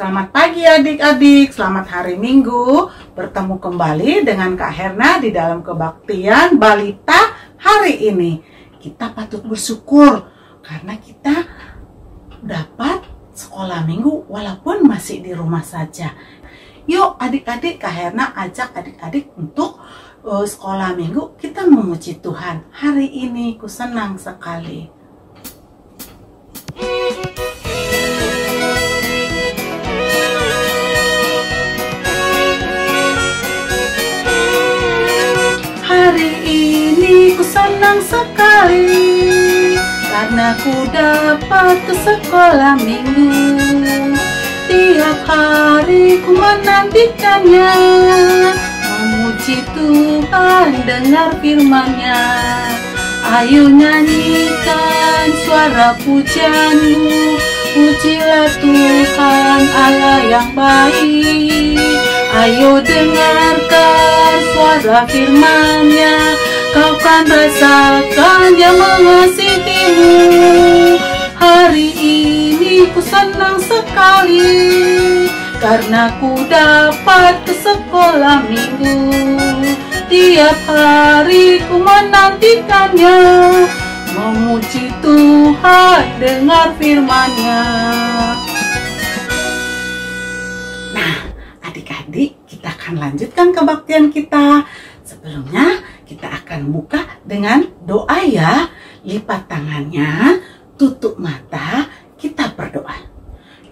Selamat pagi adik-adik, selamat hari Minggu. Bertemu kembali dengan Kak Herna di dalam kebaktian balita hari ini. Kita patut bersyukur karena kita dapat sekolah minggu walaupun masih di rumah saja. Yuk adik-adik, Kak Herna ajak adik-adik untuk sekolah minggu kita memuji Tuhan. Hari ini ku senang sekali. Hari ini ku senang sekali karena ku dapat ke sekolah minggu. Tiap hari ku menantikannya, memuji Tuhan dengar firman-Nya. Ayo nyanyikan suara pujianmu, pujilah Tuhan Allah yang baik. Ayo dengarkan suara firman-Nya, kau kan rasakan Dia mengasihimu. Hari ini ku senang sekali karena ku dapat ke sekolah minggu. Tiap hari ku menantikannya, memuji Tuhan dengar firman-Nya. Nah, adik-adik, kita akan lanjutkan kebaktian kita. Sebelumnya, kita akan buka dengan doa ya. Lipat tangannya, tutup mata, kita berdoa.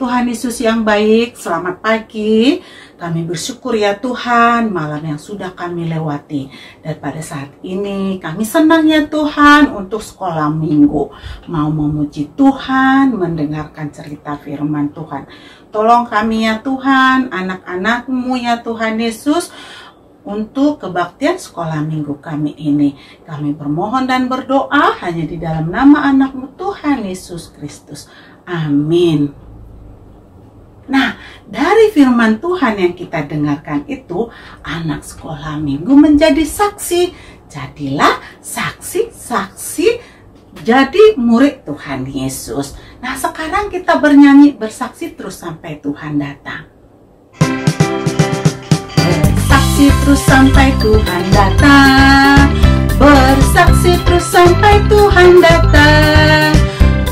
Tuhan Yesus yang baik, selamat pagi. Kami bersyukur ya Tuhan, malam yang sudah kami lewati. Dan pada saat ini kami senang ya Tuhan untuk sekolah minggu. Mau memuji Tuhan, mendengarkan cerita firman Tuhan. Tolong kami ya Tuhan, anak-anak-Mu ya Tuhan Yesus, untuk kebaktian sekolah minggu kami ini. Kami bermohon dan berdoa hanya di dalam nama anak-Mu Tuhan Yesus Kristus. Amin. Nah, dari firman Tuhan yang kita dengarkan itu, anak sekolah minggu menjadi saksi. Jadilah saksi-saksi jadi murid Tuhan Yesus. Nah, sekarang kita bernyanyi bersaksi terus sampai Tuhan datang. Bersaksi terus sampai Tuhan datang. Bersaksi terus sampai Tuhan datang.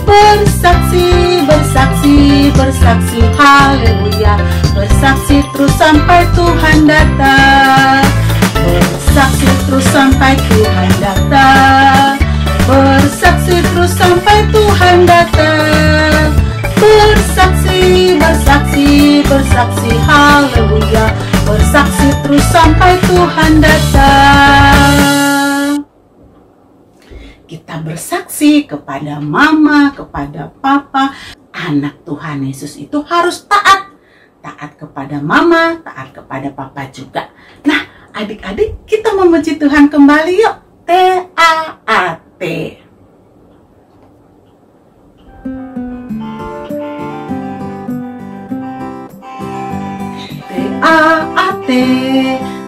Bersaksi, bersaksi, bersaksi, haleluya. Bersaksi terus sampai Tuhan datang. Bersaksi terus sampai Tuhan datang. Bersaksi terus sampai Tuhan datang. Bersaksi, bersaksi, bersaksi, haleluya. Bersaksi terus sampai Tuhan datang. Kita bersaksi kepada mama, kepada papa. Anak Tuhan Yesus itu harus taat. Taat kepada mama, taat kepada papa juga. Nah, adik-adik, kita memuji Tuhan kembali yuk. T-A-A-T. T-A-A-T.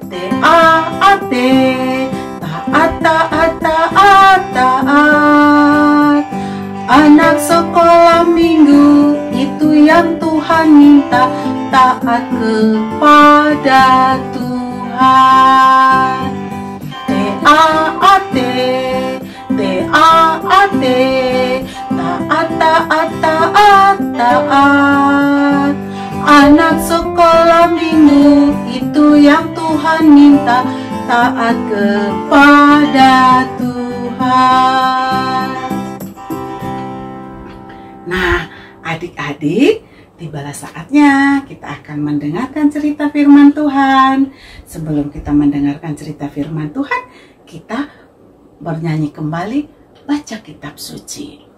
T-A-A-T. Taat, taat, taat, taat. Anak sekolah minggu itu yang Tuhan minta, taat kepada Tuhan. T-A-A-T, T-A-A-T. Taat, taat, taat, taat. Anak sekolah minggu itu yang Tuhan minta, taat kepada Tuhan. Nah, adik-adik, tibalah saatnya kita akan mendengarkan cerita firman Tuhan. Sebelum kita mendengarkan cerita firman Tuhan, kita bernyanyi kembali, baca kitab suci.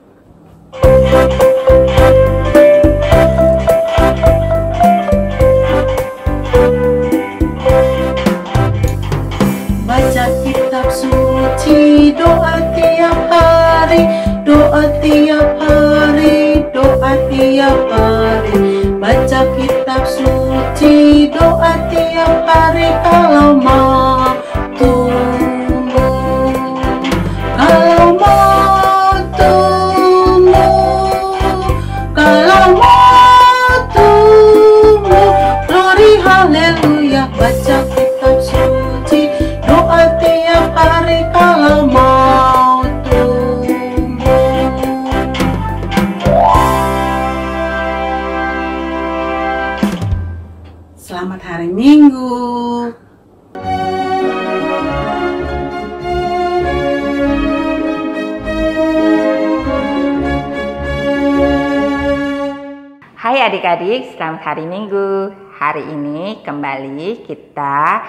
Baca kitab suci, doa tiap hari, doa tiap hari, doa tiap hari. Baca kitab suci, doa tiap hari kalau mau tumbuh. Kalau mau tumbuh. Minggu. Hai adik-adik, selamat hari Minggu. Hari ini kembali kita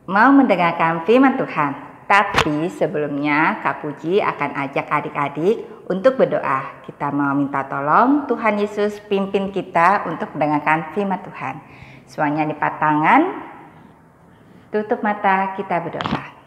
mau mendengarkan firman Tuhan. Tapi sebelumnya Kak Puji akan ajak adik-adik untuk berdoa. Kita mau minta tolong Tuhan Yesus pimpin kita untuk mendengarkan firman Tuhan. Semuanya lipat tangan, tutup mata, kita berdoa.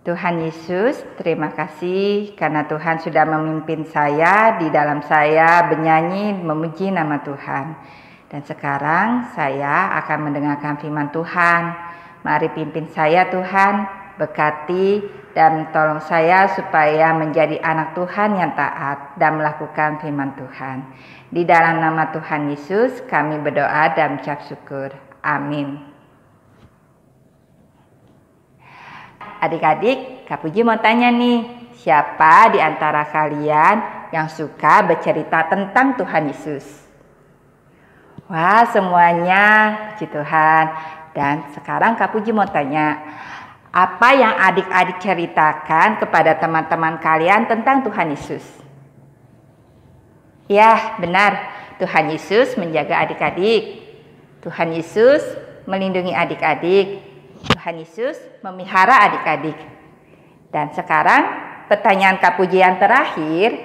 Tuhan Yesus, terima kasih karena Tuhan sudah memimpin saya di dalam saya bernyanyi memuji nama Tuhan. Dan sekarang saya akan mendengarkan firman Tuhan. Mari pimpin saya Tuhan, berkati dan tolong saya supaya menjadi anak Tuhan yang taat dan melakukan firman Tuhan. Di dalam nama Tuhan Yesus kami berdoa dan mengucap syukur. Amin. Adik-adik, Kak Puji mau tanya nih, siapa di antara kalian yang suka bercerita tentang Tuhan Yesus? Wah, semuanya, puji Tuhan. Dan sekarang Kak Puji mau tanya, apa yang adik-adik ceritakan kepada teman-teman kalian tentang Tuhan Yesus? Ya, benar, Tuhan Yesus menjaga adik-adik. Tuhan Yesus melindungi adik-adik. Tuhan Yesus memelihara adik-adik. Dan sekarang pertanyaan Kak Puji yang terakhir,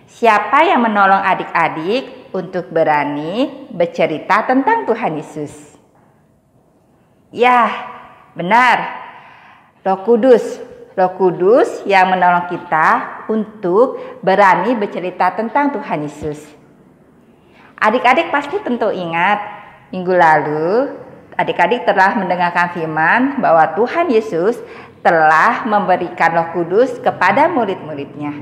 siapa yang menolong adik-adik untuk berani bercerita tentang Tuhan Yesus? Ya, benar, Roh Kudus. Roh Kudus yang menolong kita untuk berani bercerita tentang Tuhan Yesus. Adik-adik pasti tentu ingat, minggu lalu adik-adik telah mendengarkan firman bahwa Tuhan Yesus telah memberikan Roh Kudus kepada murid-muridnya.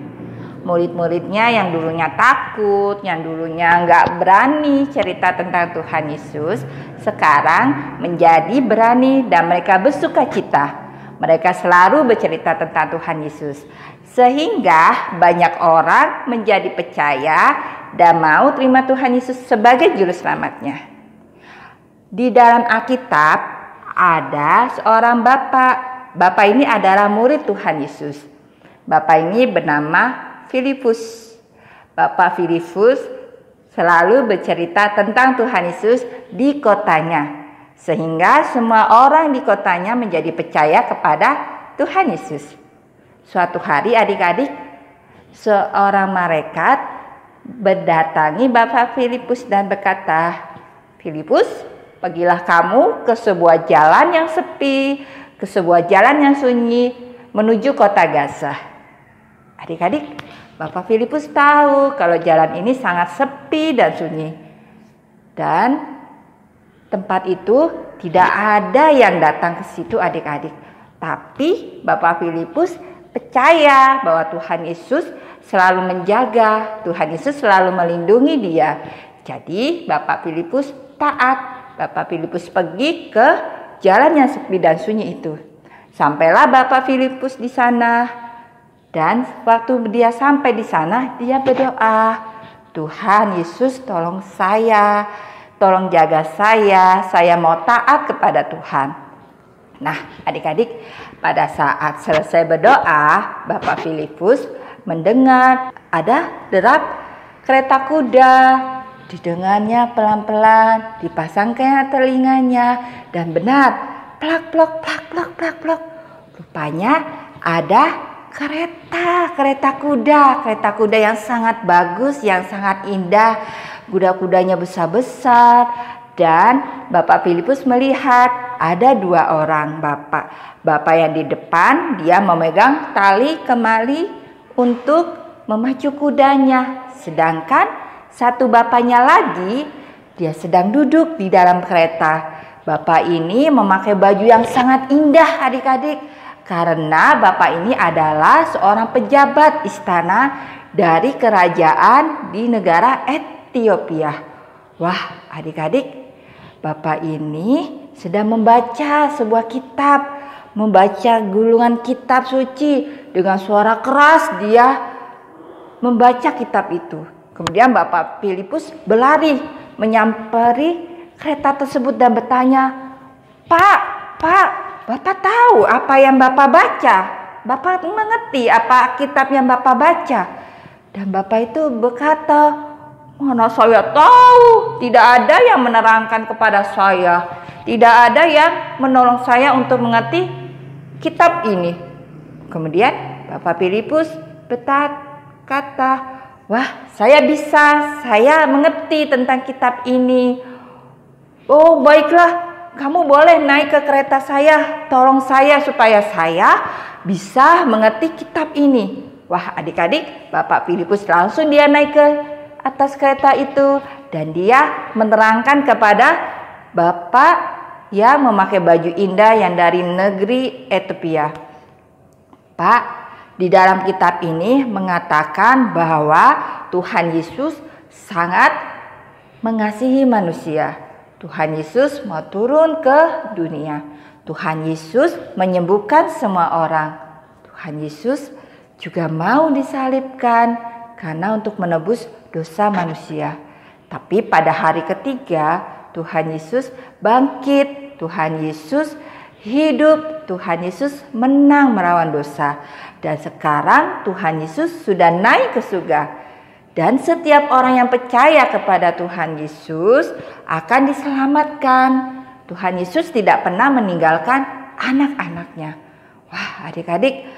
Murid-muridnya yang dulunya takut, yang dulunya nggak berani cerita tentang Tuhan Yesus, sekarang menjadi berani dan mereka bersuka cita. Mereka selalu bercerita tentang Tuhan Yesus. Sehingga banyak orang menjadi percaya dan mau terima Tuhan Yesus sebagai juru selamatnya. Di dalam Alkitab ada seorang bapak. Bapak ini adalah murid Tuhan Yesus. Bapak ini bernama Filipus. Bapak Filipus selalu bercerita tentang Tuhan Yesus di kotanya. Sehingga semua orang di kotanya menjadi percaya kepada Tuhan Yesus. Suatu hari adik-adik, seorang malaikat berdatangi Bapak Filipus dan berkata, "Filipus, pergilah kamu ke sebuah jalan yang sepi, ke sebuah jalan yang sunyi, menuju kota Gaza." Adik-adik, Bapak Filipus tahu kalau jalan ini sangat sepi dan sunyi. Dan tempat itu tidak ada yang datang ke situ adik-adik. Tapi Bapak Filipus percaya bahwa Tuhan Yesus selalu menjaga, Tuhan Yesus selalu melindungi dia. Jadi Bapak Filipus taat. Bapak Filipus pergi ke jalan yang sepi dan sunyi itu. Sampailah Bapak Filipus di sana. Dan waktu dia sampai di sana, dia berdoa, "Tuhan Yesus, tolong saya, tolong jaga saya mau taat kepada Tuhan." Nah, adik-adik, pada saat selesai berdoa, Bapak Filipus mendengar ada derap kereta kuda. Didengarnya pelan-pelan, dipasangkan telinganya, dan benar, plak plok plak plok plak plok. Rupanya ada kereta kuda yang sangat bagus, yang sangat indah. Kuda-kudanya besar-besar, dan Bapak Filipus melihat ada dua orang Bapak yang di depan, dia memegang tali kemali untuk memacu kudanya, sedangkan satu bapaknya lagi, dia sedang duduk di dalam kereta. Bapak ini memakai baju yang sangat indah adik-adik. Karena bapak ini adalah seorang pejabat istana dari kerajaan di negara Ethiopia. Wah adik-adik, bapak ini sedang membaca sebuah kitab. Membaca gulungan kitab suci. Dengan suara keras dia membaca kitab itu. Kemudian Bapak Filipus berlari menyamperi kereta tersebut dan bertanya, Pak, Bapak tahu apa yang Bapak baca? Bapak mengerti apa kitab yang Bapak baca? Dan Bapak itu berkata, mana saya tahu, tidak ada yang menerangkan kepada saya. Tidak ada yang menolong saya untuk mengerti kitab ini. Kemudian Bapak Filipus berkata, wah, saya mengerti tentang kitab ini. Oh, baiklah, kamu boleh naik ke kereta saya, tolong saya supaya saya bisa mengerti kitab ini. Wah, adik-adik, Bapak Filipus langsung dia naik ke atas kereta itu dan dia menerangkan kepada Bapak yang memakai baju indah yang dari negeri Ethiopia. Pak, di dalam kitab ini mengatakan bahwa Tuhan Yesus sangat mengasihi manusia. Tuhan Yesus mau turun ke dunia. Tuhan Yesus menyembuhkan semua orang. Tuhan Yesus juga mau disalibkan karena untuk menebus dosa manusia. Tapi pada hari ketiga Tuhan Yesus bangkit. Tuhan Yesus hidup, Tuhan Yesus menang melawan dosa. Dan sekarang Tuhan Yesus sudah naik ke surga. Dan setiap orang yang percaya kepada Tuhan Yesus akan diselamatkan. Tuhan Yesus tidak pernah meninggalkan anak-anaknya. Wah, adik-adik,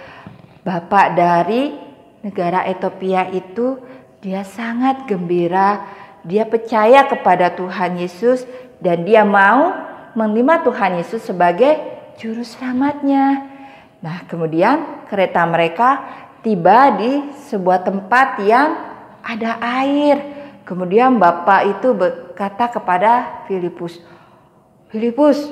Bapak dari negara Ethiopia itu dia sangat gembira. Dia percaya kepada Tuhan Yesus dan dia mau menerima Tuhan Yesus sebagai juru selamatnya. Nah, kemudian kereta mereka tiba di sebuah tempat yang ada air. Kemudian Bapak itu berkata kepada Filipus, Filipus,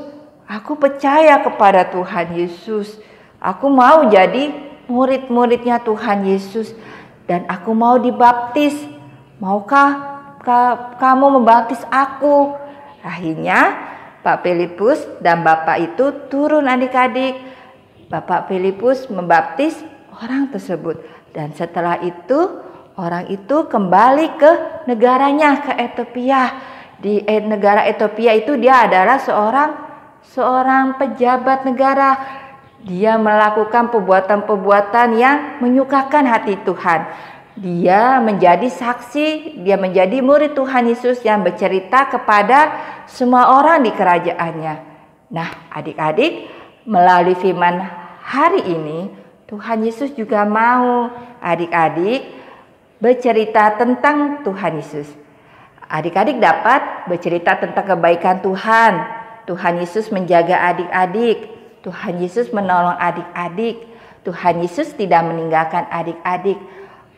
aku percaya kepada Tuhan Yesus. Aku mau jadi murid-muridnya Tuhan Yesus dan aku mau dibaptis. Maukah kamu membaptis aku? Akhirnya Pak Filipus dan Bapak itu turun adik-adik. Bapak Filipus membaptis orang tersebut. Dan setelah itu orang itu kembali ke negaranya, ke Ethiopia. Di negara Ethiopia itu dia adalah seorang pejabat negara. Dia melakukan perbuatan-perbuatan yang menyukakan hati Tuhan. Dia menjadi saksi, dia menjadi murid Tuhan Yesus yang bercerita kepada semua orang di kerajaannya. Nah, adik-adik, melalui firman hari ini, Tuhan Yesus juga mau adik-adik bercerita tentang Tuhan Yesus. Adik-adik dapat bercerita tentang kebaikan Tuhan. Tuhan Yesus menjaga adik-adik. Tuhan Yesus menolong adik-adik. Tuhan Yesus tidak meninggalkan adik-adik.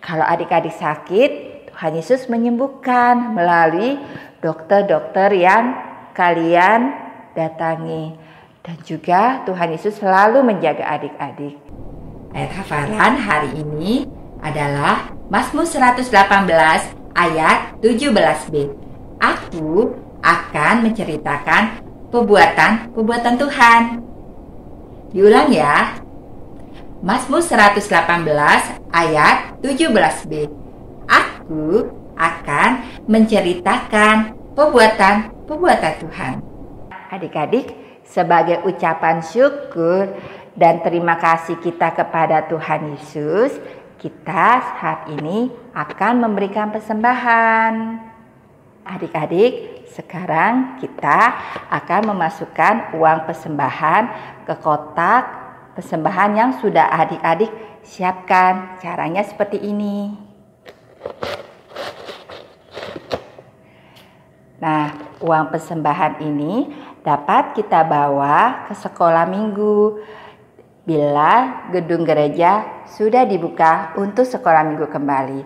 Kalau adik-adik sakit, Tuhan Yesus menyembuhkan melalui dokter-dokter yang kalian datangi. Dan juga Tuhan Yesus selalu menjaga adik-adik. Ayat hafalan hari ini adalah Mazmur 118 ayat 17b. Aku akan menceritakan perbuatan Tuhan. Diulang ya. Mazmur 118 ayat 17b. Aku akan menceritakan perbuatan Tuhan. Adik-adik, sebagai ucapan syukur dan terima kasih kita kepada Tuhan Yesus, kita saat ini akan memberikan persembahan. Adik-adik, sekarang kita akan memasukkan uang persembahan ke kotak persembahan yang sudah adik-adik siapkan. Caranya seperti ini. Nah, uang persembahan ini dapat kita bawa ke sekolah minggu bila gedung gereja sudah dibuka untuk sekolah minggu kembali.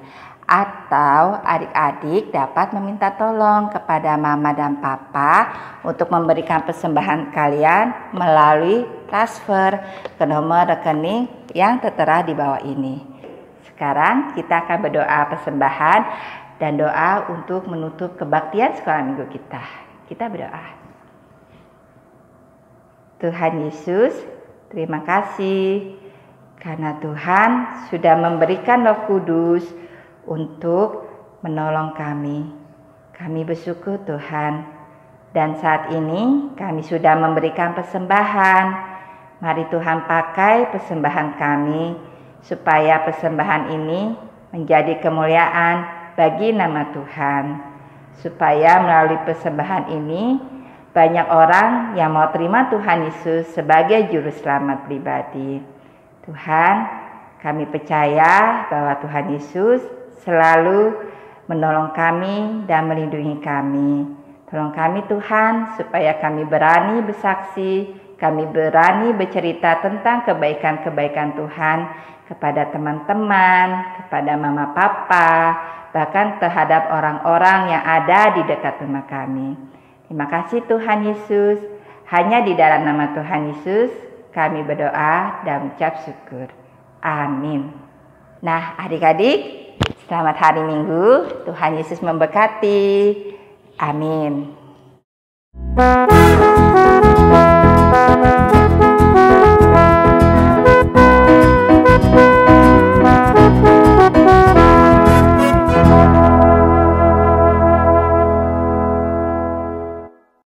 Atau adik-adik dapat meminta tolong kepada mama dan papa untuk memberikan persembahan kalian melalui transfer ke nomor rekening yang tertera di bawah ini. Sekarang kita akan berdoa persembahan dan doa untuk menutup kebaktian sekolah minggu kita. Kita berdoa. Tuhan Yesus, terima kasih karena Tuhan sudah memberikan Roh Kudus untuk menolong kami. Kami bersyukur Tuhan, Dan saat ini kami sudah memberikan persembahan. Mari Tuhan pakai persembahan kami supaya persembahan ini menjadi kemuliaan bagi nama Tuhan. Supaya melalui persembahan ini banyak orang yang mau terima Tuhan Yesus sebagai juru selamat pribadi. Tuhan, kami percaya bahwa Tuhan Yesus selalu menolong kami dan melindungi kami. Tolong kami Tuhan supaya kami berani bersaksi, kami berani bercerita tentang kebaikan-kebaikan Tuhan kepada teman-teman, kepada mama papa, bahkan terhadap orang-orang yang ada di dekat rumah kami. Terima kasih Tuhan Yesus. Hanya di dalam nama Tuhan Yesus kami berdoa dan ucap syukur. Amin. Nah, adik-adik, selamat hari Minggu. Tuhan Yesus memberkati. Amin.